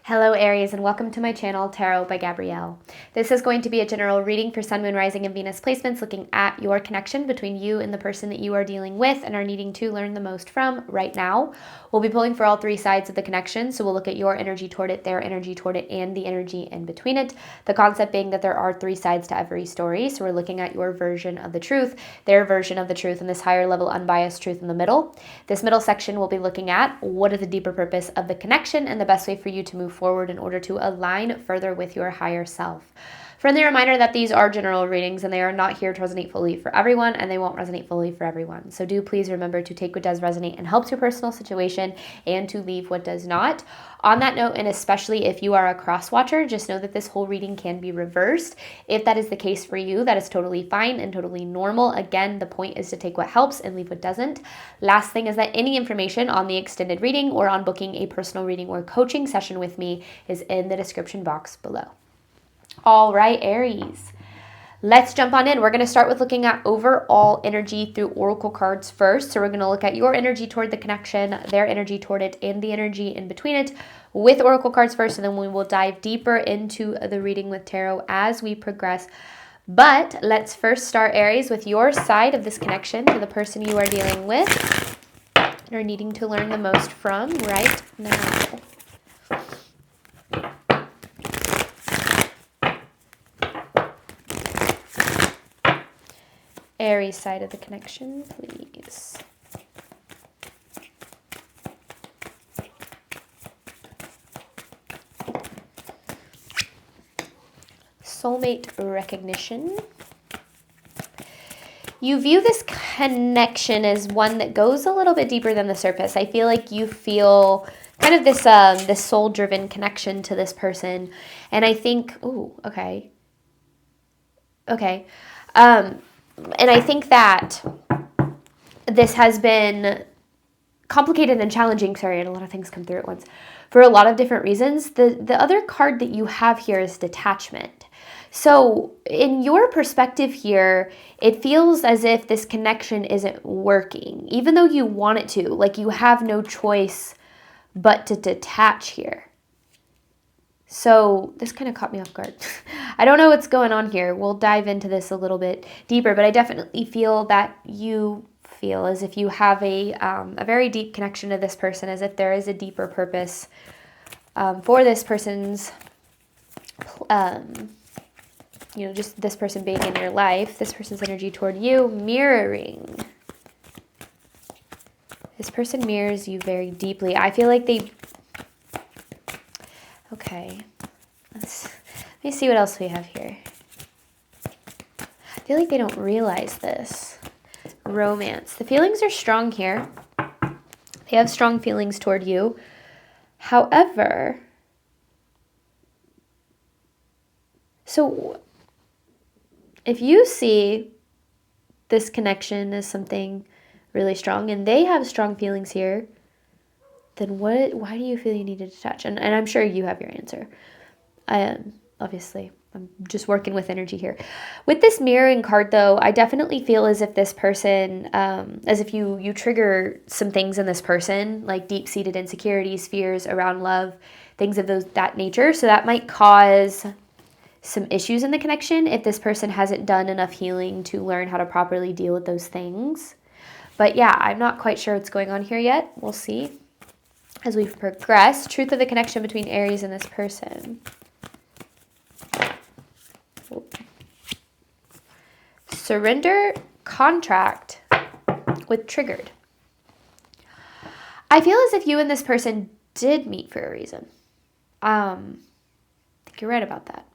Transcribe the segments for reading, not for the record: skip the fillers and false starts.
Hello Aries, and welcome to my channel, Tarot by Gabrielle. This is going to be a general reading for Sun, Moon, Rising, and Venus placements, looking at your connection between you and the person that you are dealing with and are needing to learn the most from right now. We'll be pulling for all three sides of the connection, so we'll look at your energy toward it, their energy toward it, and the energy in between it. The concept being that there are three sides to every story, so we're looking at your version of the truth, their version of the truth, and this higher level unbiased truth in the middle. This middle section we'll be looking at what is the deeper purpose of the connection and the best way for you to move forward in order to align further with your higher self. Friendly reminder that these are general readings and they are not here to resonate fully for everyone, and they won't resonate fully for everyone. So do please remember to take what does resonate and helps your personal situation and to leave what does not. On that note, and especially if you are a cross watcher, just know that this whole reading can be reversed. If that is the case for you, that is totally fine and totally normal. Again, the point is to take what helps and leave what doesn't. Last thing is that any information on the extended reading or on booking a personal reading or coaching session with me is in the description box below. All right, Aries. Let's jump on in. We're going to start with looking at overall energy through oracle cards first. So we're going to look at your energy toward the connection, their energy toward it, and the energy in between it with oracle cards first, and then we will dive deeper into the reading with tarot as we progress. But let's first start, Aries, with your side of this connection to the person you are dealing with and are needing to learn the most from right now. Aries side of the connection, please. Soulmate recognition. You view this connection as one that goes a little bit deeper than the surface. I feel like you feel kind of this soul-driven connection to this person. And I think, and I think that this has been complicated and challenging. Sorry, and a lot of things come through at once. For a lot of different reasons. The other card that you have here is detachment. So in your perspective here, it feels as if this connection isn't working, even though you want it to. Like you have no choice but to detach here. So this kind of caught me off guard. I don't know what's going on here. We'll dive into this a little bit deeper, but I definitely feel that you feel as if you have a very deep connection to this person, as if there is a deeper purpose for this person's, just this person being in your life, this person's energy toward you, mirroring. This person mirrors you very deeply. I feel like they... Okay, let me see what else we have here. I feel like they don't realize this. Romance. The feelings are strong here. They have strong feelings toward you. However, so if you see this connection as something really strong and they have strong feelings here, then why do you feel you need to detach? And I'm sure you have your answer. Obviously, I'm just working with energy here. With this mirroring card, though, I definitely feel as if this person, as if you trigger some things in this person, like deep-seated insecurities, fears around love, things of that nature. So that might cause some issues in the connection if this person hasn't done enough healing to learn how to properly deal with those things. But yeah, I'm not quite sure what's going on here yet. We'll see as we progress. Truth of the connection between Aries and this person. Surrender contract with triggered. I feel as if you and this person did meet for a reason. I think you're right about that.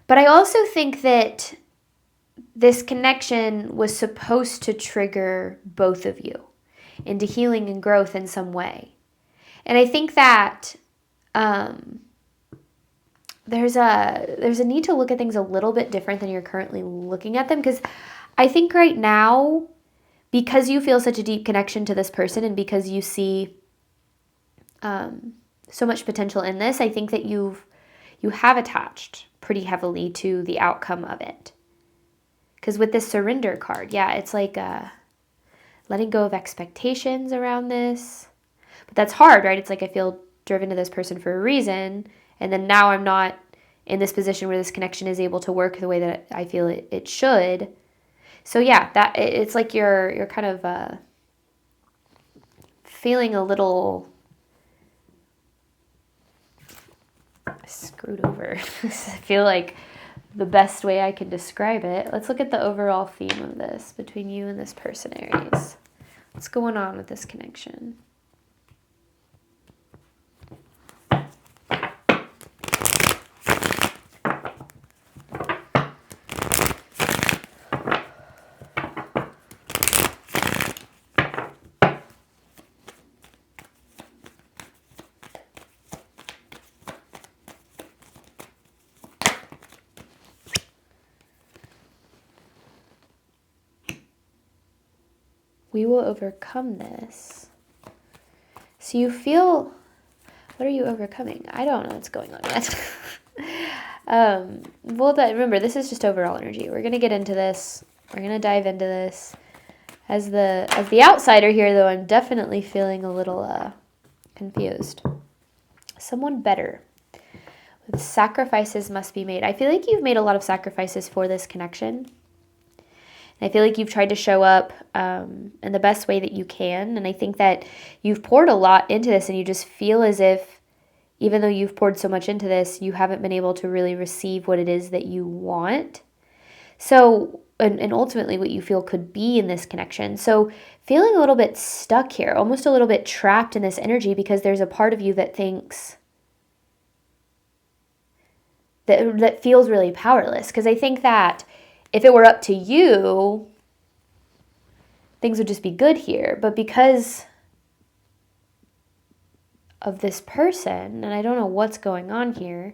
But I also think that this connection was supposed to trigger both of you into healing and growth in some way. And I think that there's a need to look at things a little bit different than you're currently looking at them, because I think right now, because you feel such a deep connection to this person and because you see so much potential in this, I think that you have attached pretty heavily to the outcome of it. Because with this surrender card, yeah, it's like letting go of expectations around this. But that's hard, right? It's like I feel driven to this person for a reason, and then now I'm not in this position where this connection is able to work the way that I feel it should. So yeah, that it's like you're kind of feeling a little screwed over. I feel like the best way I can describe it. Let's look at the overall theme of this between you and this person, Aries. What's going on with this connection? We will overcome this. So you feel, what are you overcoming? I don't know what's going on yet. Remember, this is just overall energy. We're going to get into this. We're going to dive into this. As the outsider here, though, I'm definitely feeling a little confused. Someone better. With sacrifices must be made. I feel like you've made a lot of sacrifices for this connection. I feel like you've tried to show up in the best way that you can. And I think that you've poured a lot into this, and you just feel as if, even though you've poured so much into this, you haven't been able to really receive what it is that you want. So, and ultimately what you feel could be in this connection. So feeling a little bit stuck here, almost a little bit trapped in this energy, because there's a part of you that thinks, that feels really powerless. Because I think that if it were up to you, things would just be good here. But because of this person, and I don't know what's going on here,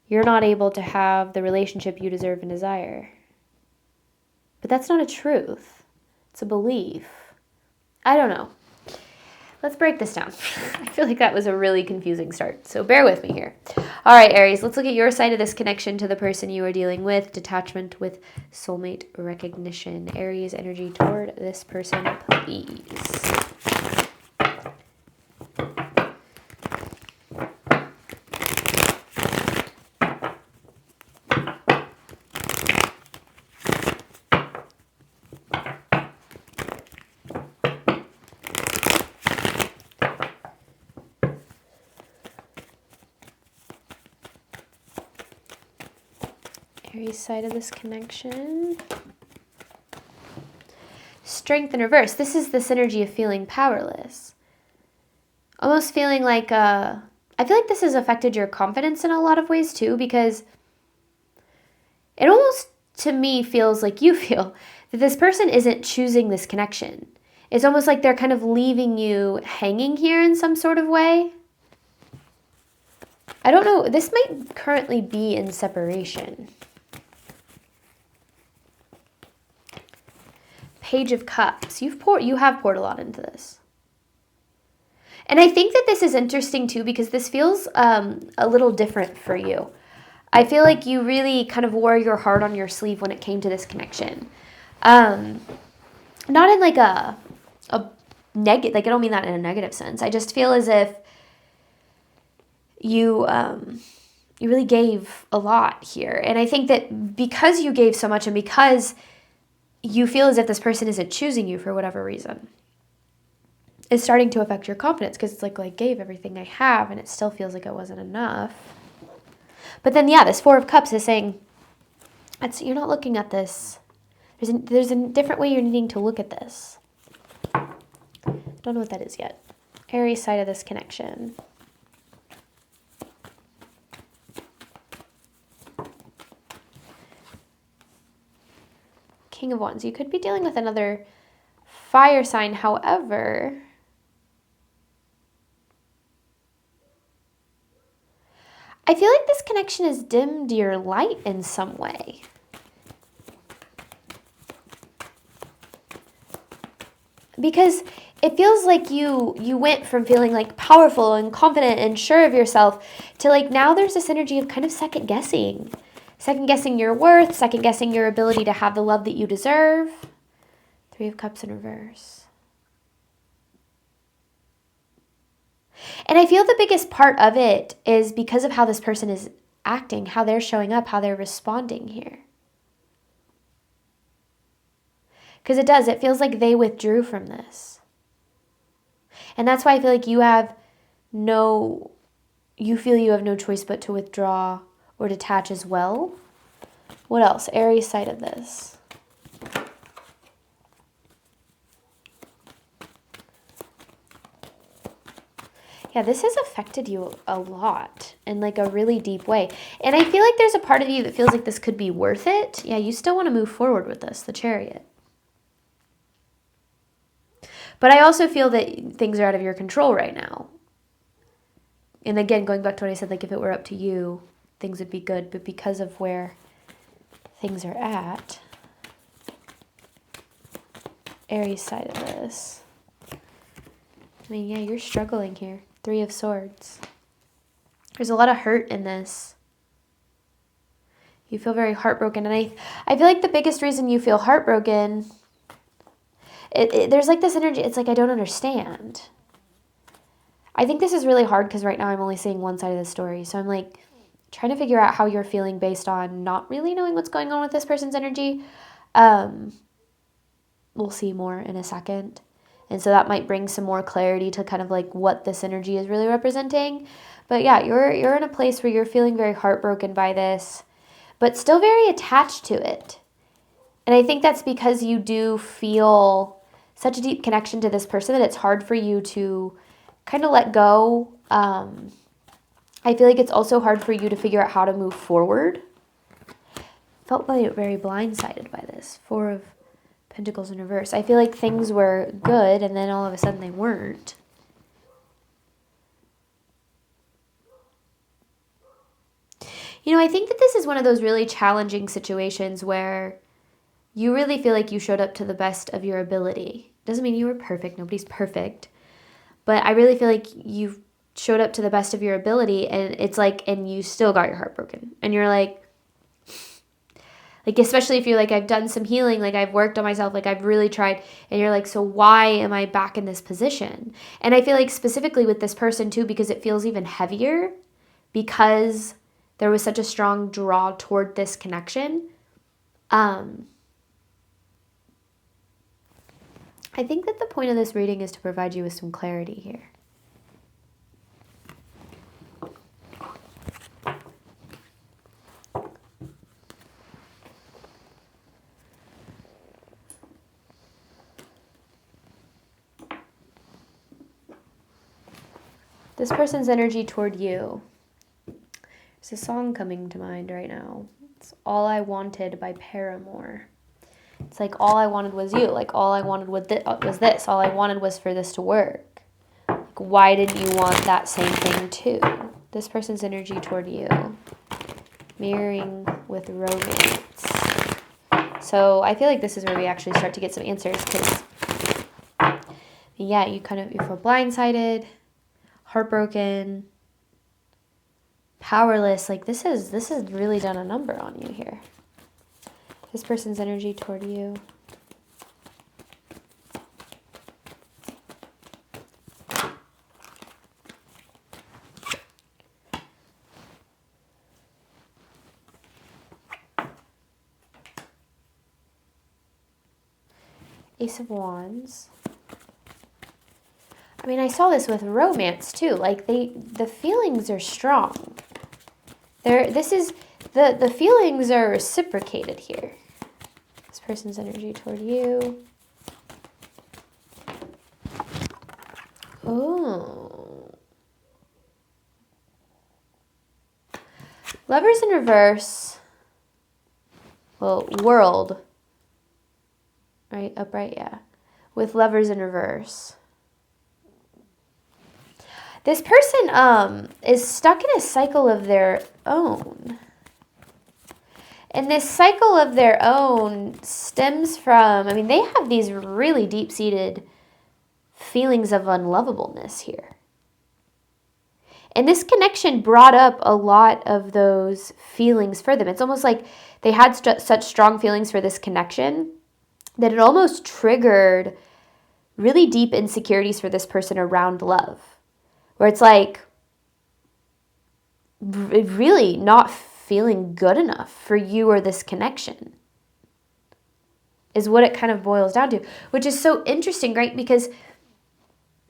you're not able to have the relationship you deserve and desire. But that's not a truth. It's a belief. I don't know. Let's break this down. I feel like that was a really confusing start, so bear with me here. All right, Aries, let's look at your side of this connection to the person you are dealing with. Detachment with soulmate recognition. Aries energy toward this person, please. Aries side of this connection. Strength in reverse. This is this energy of feeling powerless. Almost feeling like, I feel like this has affected your confidence in a lot of ways too, because it almost, to me, feels like you feel that this person isn't choosing this connection. It's almost like they're kind of leaving you hanging here in some sort of way. I don't know. This might currently be in separation. Page of Cups. You have poured a lot into this. And I think that this is interesting too, because this feels a little different for you. I feel like you really kind of wore your heart on your sleeve when it came to this connection. Not in like a negative, like I don't mean that in a negative sense. I just feel as if you really gave a lot here. And I think that because you gave so much, and because you feel as if this person isn't choosing you for whatever reason, it's starting to affect your confidence, because it's like, well, I gave everything I have and it still feels like it wasn't enough. But then, yeah, this Four of Cups is saying, you're not looking at this. There's a different way you're needing to look at this. Don't know what that is yet. Aries side of this connection. King of Wands. You could be dealing with another fire sign. However, I feel like this connection has dimmed your light in some way. Because it feels like you went from feeling like powerful and confident and sure of yourself to like now there's this energy of kind of second guessing. Second guessing your worth, second guessing your ability to have the love that you deserve. Three of Cups in reverse. And I feel the biggest part of it is because of how this person is acting, how they're showing up, how they're responding here. Because it feels like they withdrew from this. And that's why I feel like you feel you have no choice but to withdraw or detach as well. What else? Aries side of this. Yeah, this has affected you a lot in like a really deep way. And I feel like there's a part of you that feels like this could be worth it. Yeah, you still want to move forward with this, the Chariot. But I also feel that things are out of your control right now. And again, going back to what I said, like if it were up to you, things would be good. But because of where things are at, Aries side of this. I mean, yeah, you're struggling here. 3 of Swords. There's a lot of hurt in this. You feel very heartbroken. And I feel like the biggest reason you feel heartbroken, there's like this energy. It's like, I don't understand. I think this is really hard because right now I'm only seeing one side of the story. So I'm like trying to figure out how you're feeling based on not really knowing what's going on with this person's energy. We'll see more in a second. And so that might bring some more clarity to kind of like what this energy is really representing. But yeah, you're in a place where you're feeling very heartbroken by this, but still very attached to it. And I think that's because you do feel such a deep connection to this person that it's hard for you to kind of let go. I feel like it's also hard for you to figure out how to move forward. Felt like very blindsided by this. 4 of Pentacles in reverse. I feel like things were good and then all of a sudden they weren't. You know, I think that this is one of those really challenging situations where you really feel like you showed up to the best of your ability. Doesn't mean you were perfect. Nobody's perfect. But I really feel like you showed up to the best of your ability, and it's like, and you still got your heart broken. And you're like, especially if you're like, I've done some healing, like I've worked on myself, like I've really tried. And you're like, so why am I back in this position? And I feel like specifically with this person too, because it feels even heavier because there was such a strong draw toward this connection. I think that the point of this reading is to provide you with some clarity here. This person's energy toward you. There's a song coming to mind right now. It's All I Wanted by Paramore. It's like all I wanted was you. Like all I wanted was this. All I wanted was for this to work. Like, why didn't you want that same thing too? This person's energy toward you. Mirroring with romance. So I feel like this is where we actually start to get some answers because, yeah, you feel blindsided, heartbroken, powerless. Like this has really done a number on you here. This person's energy toward you. Ace of Wands. I mean, I saw this with romance too. Like the feelings are strong. The feelings are reciprocated here. This person's energy toward you. Oh. Lovers in reverse. Well, world. Right, upright, yeah. With lovers in reverse. This person is stuck in a cycle of their own. And this cycle of their own stems from, I mean, they have these really deep-seated feelings of unlovableness here. And this connection brought up a lot of those feelings for them. It's almost like they had such strong feelings for this connection that it almost triggered really deep insecurities for this person around love. where it's like really not feeling good enough for you or this connection is what it kind of boils down to, which is so interesting, right? Because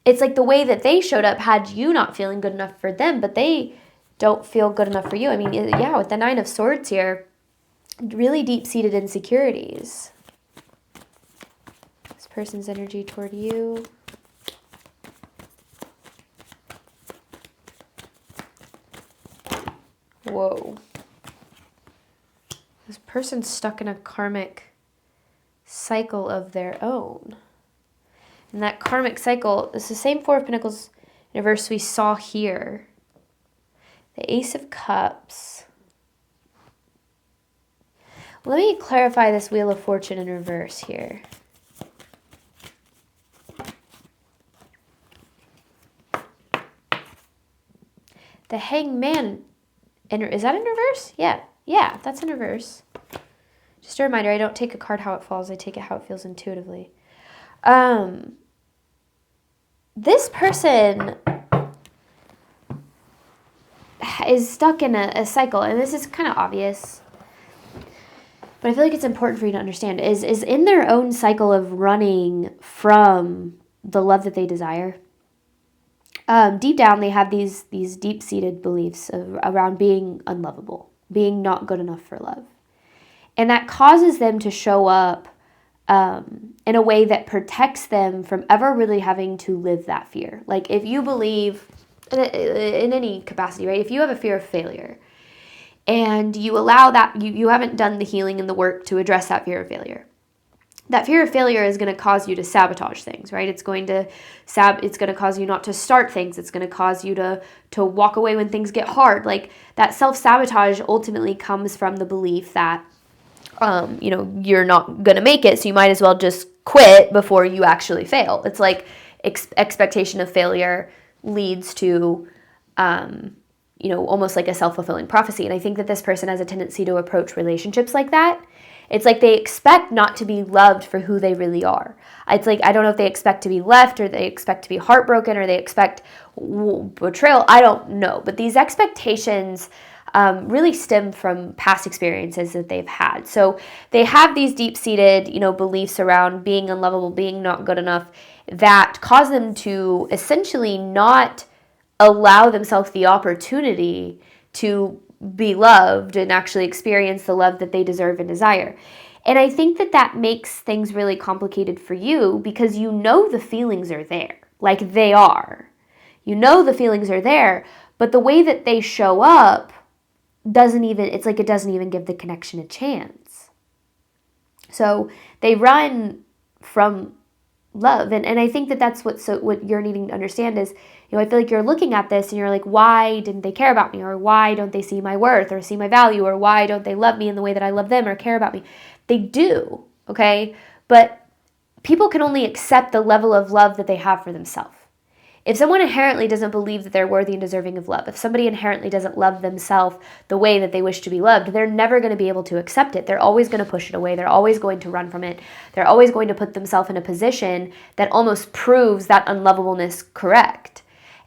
it's like the way that they showed up had you not feeling good enough for them, but they don't feel good enough for you. I mean, yeah, with the Nine of Swords here, really deep-seated insecurities. This person's energy toward you. Whoa. This person's stuck in a karmic cycle of their own. And that karmic cycle is the same Four of Pentacles in reverse we saw here. The Ace of Cups. Let me clarify this Wheel of Fortune in reverse here. The Hangman, is that in reverse? Yeah, that's in reverse. Just a reminder, I don't take a card how it falls. I take it how it feels intuitively. This person is stuck in a cycle, and this is kind of obvious, but I feel like it's important for you to understand, is in their own cycle of running from the love that they desire. Deep down, they have these deep-seated beliefs around being unlovable, being not good enough for love. And that causes them to show up in a way that protects them from ever really having to live that fear. Like if you believe, in any capacity, right? If you have a fear of failure and you allow that, you haven't done the healing and the work to address that fear of failure. That fear of failure is going to cause you to sabotage things, right? It's going to cause you not to start things. It's going to cause you to walk away when things get hard. Like that self-sabotage ultimately comes from the belief that, you're not going to make it, so you might as well just quit before you actually fail. It's like expectation of failure leads to, almost like a self-fulfilling prophecy. And I think that this person has a tendency to approach relationships like that. It's like they expect not to be loved for who they really are. It's like, I don't know if they expect to be left or they expect to be heartbroken or they expect betrayal. I don't know. But these expectations really stem from past experiences that they've had. So they have these deep-seated, beliefs around being unlovable, being not good enough, that cause them to essentially not allow themselves the opportunity to be loved and actually experience the love that they deserve and desire. And I think that makes things really complicated for you because the feelings are there. Like they are. The feelings are there, but the way that they show up it doesn't even give the connection a chance. So they run from love. And I think that's what you're needing to understand is, I feel like you're looking at this and you're like, why didn't they care about me? Or why don't they see my worth or see my value? Or why don't they love me in the way that I love them or care about me? They do, okay? But people can only accept the level of love that they have for themselves. If someone inherently doesn't believe that they're worthy and deserving of love, if somebody inherently doesn't love themselves the way that they wish to be loved, they're never going to be able to accept it. They're always going to push it away. They're always going to run from it. They're always going to put themselves in a position that almost proves that unlovableness correct.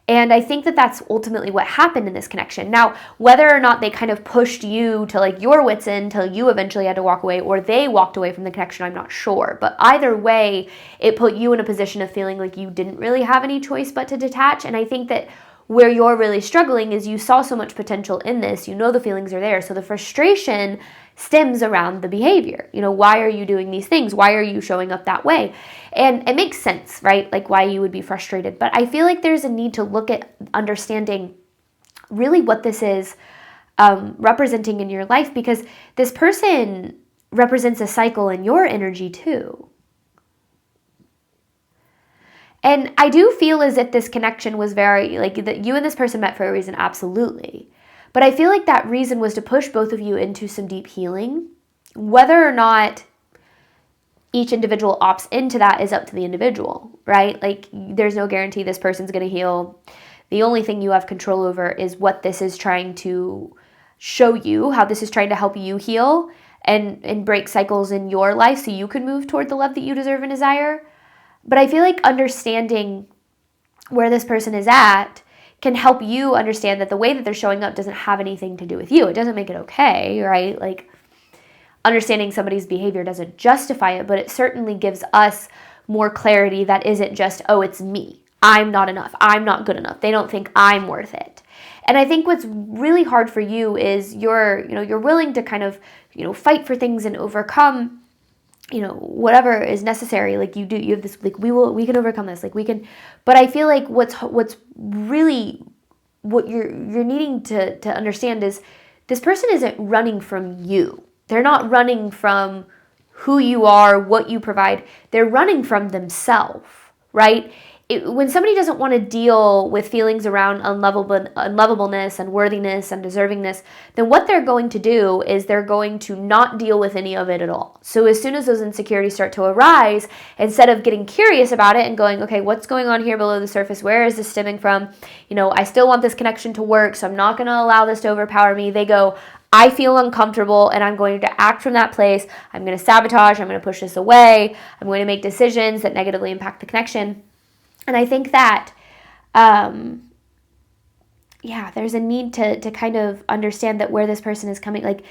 And I think that's ultimately what happened in this connection. Now, whether or not they kind of pushed you to like your wits end until you eventually had to walk away or they walked away from the connection, I'm not sure. But either way, it put you in a position of feeling like you didn't really have any choice but to detach. And I think that where you're really struggling is you saw so much potential in this. The feelings are there. So the frustration stems around the behavior. Why are you doing these things? Why are you showing up that way? And it makes sense, right? Like why you would be frustrated. But I feel like there's a need to look at understanding really what this is representing in your life, because this person represents a cycle in your energy too. And I do feel as if this connection was very, like, that you and this person met for a reason, absolutely. But I feel like that reason was to push both of you into some deep healing. Whether or not each individual opts into that is up to the individual, right? Like, there's no guarantee this person's going to heal. The only thing you have control over is what this is trying to show you, how this is trying to help you heal and break cycles in your life so you can move toward the love that you deserve and desire. But I feel like understanding where this person is at can help you understand that the way that they're showing up doesn't have anything to do with you. It doesn't make it okay, right? Like, understanding somebody's behavior doesn't justify it, but it certainly gives us more clarity that isn't just, oh, it's me. I'm not enough. I'm not good enough. They don't think I'm worth it. And I think what's really hard for you is you're willing to kind of, fight for things and overcome, whatever is necessary. Like you have this, like, we can overcome this. Like we can, but I feel like what's really, what you're needing to understand is this person isn't running from you. They're not running from who you are, what you provide. They're running from themselves, right? When somebody doesn't want to deal with feelings around unlovableness, unworthiness, undeservingness, then what they're going to do is they're going to not deal with any of it at all. So as soon as those insecurities start to arise, instead of getting curious about it and going, okay, what's going on here below the surface? Where is this stemming from? I still want this connection to work, so I'm not going to allow this to overpower me. They go, I feel uncomfortable and I'm going to act from that place. I'm going to sabotage. I'm going to push this away. I'm going to make decisions that negatively impact the connection. And I think that, there's a need to kind of understand that where this person is coming, like,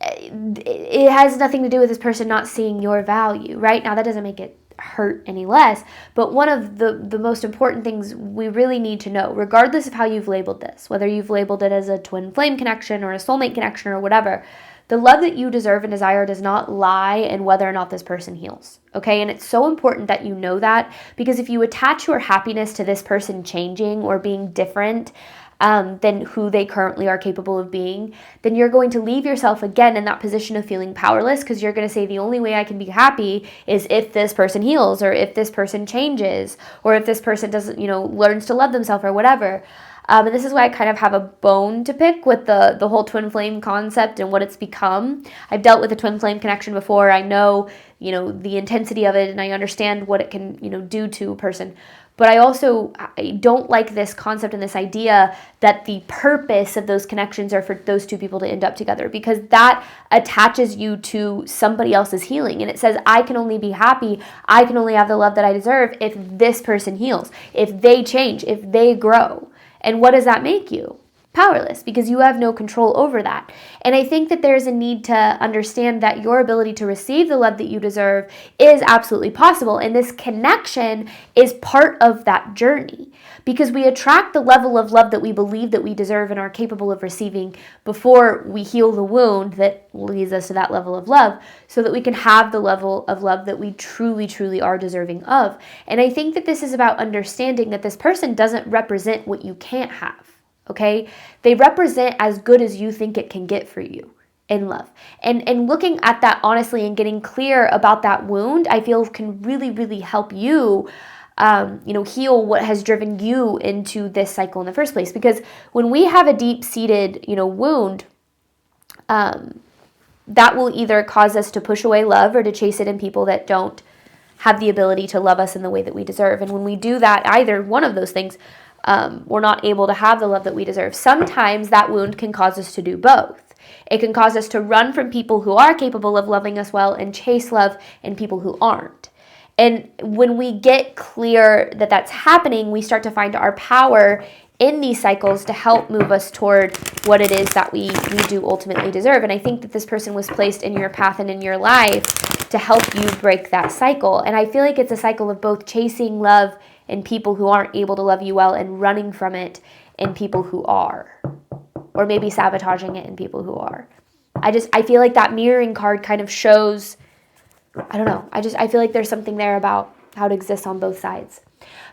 it has nothing to do with this person not seeing your value, right? Now, that doesn't make it hurt any less, but one of the most important things we really need to know, regardless of how you've labeled this, whether you've labeled it as a twin flame connection or a soulmate connection or whatever, the love that you deserve and desire does not lie in whether or not this person heals, okay? And it's so important that you know that, because if you attach your happiness to this person changing or being different than who they currently are capable of being, then you're going to leave yourself again in that position of feeling powerless, because you're going to say the only way I can be happy is if this person heals, or if this person changes, or if this person doesn't, learns to love themselves or whatever. And this is why I kind of have a bone to pick with the whole twin flame concept and what it's become. I've dealt with a twin flame connection before. I know, the intensity of it, and I understand what it can, do to a person. But I don't like this concept and this idea that the purpose of those connections are for those two people to end up together, because that attaches you to somebody else's healing. And it says, I can only be happy, I can only have the love that I deserve if this person heals, if they change, if they grow. And what does that make you? Powerless, because you have no control over that. And I think that there's a need to understand that your ability to receive the love that you deserve is absolutely possible. And this connection is part of that journey, because we attract the level of love that we believe that we deserve and are capable of receiving before we heal the wound that leads us to that level of love, so that we can have the level of love that we truly, truly are deserving of. And I think that this is about understanding that this person doesn't represent what you can't have. Okay, they represent as good as you think it can get for you in love. And looking at that honestly and getting clear about that wound, I feel can really, really help you, heal what has driven you into this cycle in the first place. Because when we have a deep-seated, wound, that will either cause us to push away love or to chase it in people that don't have the ability to love us in the way that we deserve. And when we do that, either one of those things, we're not able to have the love that we deserve. Sometimes that wound can cause us to do both. It can cause us to run from people who are capable of loving us well and chase love in people who aren't. And when we get clear that that's happening, we start to find our power in these cycles to help move us toward what it is that we do ultimately deserve. And I think that this person was placed in your path and in your life to help you break that cycle. And I feel like it's a cycle of both chasing love in people who aren't able to love you well and running from it in people who are, or maybe sabotaging it in people who are. I feel like that mirroring card kind of shows, I don't know, I feel like there's something there about how it exists on both sides.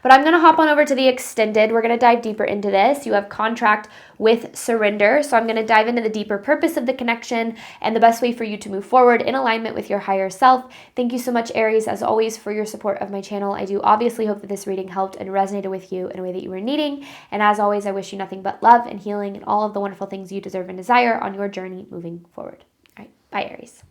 But I'm going to hop on over to the extended. We're going to dive deeper into this. You have contract with surrender. So I'm going to dive into the deeper purpose of the connection and the best way for you to move forward in alignment with your higher self. Thank you so much, Aries, as always, for your support of my channel. I do obviously hope that this reading helped and resonated with you in a way that you were needing. And as always, I wish you nothing but love and healing and all of the wonderful things you deserve and desire on your journey moving forward. All right. Bye, Aries.